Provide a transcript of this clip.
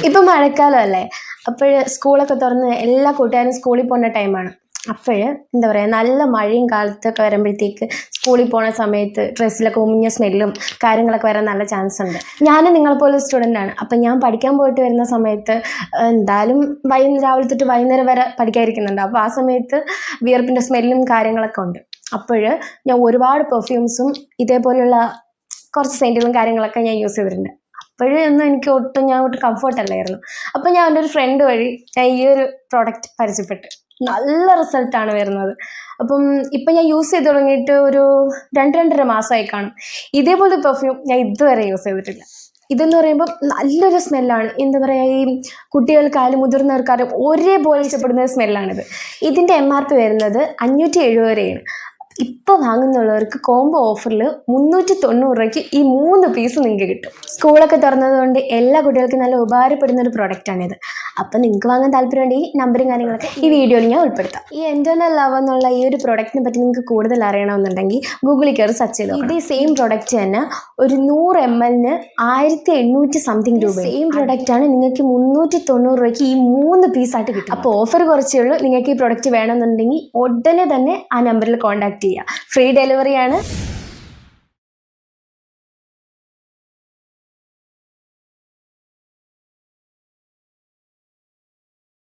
ഇപ്പം മഴക്കാലമല്ലേ, അപ്പോൾ സ്കൂളൊക്കെ തുറന്ന് എല്ലാ കൂട്ടുകാരും സ്കൂളിൽ പോകുന്ന ടൈമാണ്. അപ്പോൾ എന്താ പറയുക, നല്ല മഴയും കാലത്തൊക്കെ വരുമ്പോഴത്തേക്ക് സ്കൂളിൽ പോകുന്ന സമയത്ത് ഡ്രസ്സിലൊക്കെ ഉമിഞ്ഞ സ്മെല്ലും കാര്യങ്ങളൊക്കെ വരാൻ നല്ല ചാൻസ് ഉണ്ട്. ഞാൻ നിങ്ങളെപ്പോലെ സ്റ്റുഡൻ്റ് ആണ്. അപ്പം ഞാൻ പഠിക്കാൻ പോയിട്ട് വരുന്ന സമയത്ത് എന്തായാലും രാവിലെ തൊട്ട് വൈകുന്നേരം വരെ പഠിക്കാതിരിക്കുന്നുണ്ട്. അപ്പോൾ ആ സമയത്ത് വിയർപ്പിൻ്റെ സ്മെല്ലും കാര്യങ്ങളൊക്കെ ഉണ്ട്. അപ്പോൾ ഞാൻ ഒരുപാട് പെർഫ്യൂംസും ഇതേപോലെയുള്ള കുറച്ച് സെൻറ്റുകളും കാര്യങ്ങളൊക്കെ ഞാൻ യൂസ് ചെയ്തിട്ടുണ്ട്. അപ്പോഴൊന്നും എനിക്ക് ഞാൻ ഒട്ടും കംഫർട്ട് അല്ലായിരുന്നു. അപ്പം ഞാൻ എൻ്റെ ഒരു ഫ്രണ്ട് വഴി ഞാൻ ഈ ഒരു പ്രോഡക്റ്റ് പരിചയപ്പെട്ടു. നല്ല റിസൾട്ടാണ് വരുന്നത്. അപ്പം ഇപ്പം ഞാൻ യൂസ് ചെയ്ത് തുടങ്ങിയിട്ട് ഒരു 2-2.5 മാസമായി കാണും. ഇതേപോലത്തെ പെർഫ്യൂം ഞാൻ ഇതുവരെ യൂസ് ചെയ്തിട്ടില്ല. ഇതെന്ന് പറയുമ്പോൾ നല്ലൊരു സ്മെല്ലാണ്. എന്താ പറയുക, ഈ കുട്ടികൾക്കായാലും മുതിർന്നവർക്കായാലും ഒരേപോലെ ഇഷ്ടപ്പെടുന്ന സ്മെല്ലാണിത്. ഇതിൻ്റെ MRP വരുന്നത് 570 രൂപയാണ്. ഇപ്പോൾ വാങ്ങുന്നുള്ളവർക്ക് കോംബോ ഓഫറിൽ 390 രൂപയ്ക്ക് ഈ 3 പീസ് നിങ്ങൾക്ക് കിട്ടും. സ്കൂളൊക്കെ തുറന്നതുകൊണ്ട് എല്ലാ കുട്ടികൾക്കും നല്ല ഉപകാരപ്പെടുന്ന ഒരു പ്രൊഡക്റ്റാണിത്. അപ്പം നിങ്ങൾക്ക് വാങ്ങാൻ താല്പര്യമുണ്ടെങ്കിൽ നമ്പറും കാര്യങ്ങളൊക്കെ ഈ വീഡിയോയിൽ ഞാൻ ഉൾപ്പെടുത്താം. ഈ എൻറ്റേർണൽ ലവ് എന്നുള്ള ഈ ഒരു പ്രൊഡക്റ്റിനെ പറ്റി നിങ്ങൾക്ക് കൂടുതൽ അറിയണമെന്നുണ്ടെങ്കിൽ ഗൂഗിളിൽ കയറി സെർച്ച് ചെയ്തു. ഇതേ സെയിം പ്രൊഡക്റ്റ് തന്നെ ഒരു 100 ml 1800 സംതിങ് രൂപ. സെയിം പ്രൊഡക്റ്റാണ് നിങ്ങൾക്ക് 390 രൂപയ്ക്ക് ഈ 3 പീസായിട്ട് കിട്ടും. അപ്പോൾ ഓഫർ കുറച്ചേ ഉള്ളൂ. നിങ്ങൾക്ക് ഈ പ്രൊഡക്റ്റ് വേണമെന്നുണ്ടെങ്കിൽ ഉടനെ തന്നെ ആ നമ്പറിൽ കോൺടാക്ട് ചെയ്യുക. ഫ്രീ ഡെലിവറിയാണ്.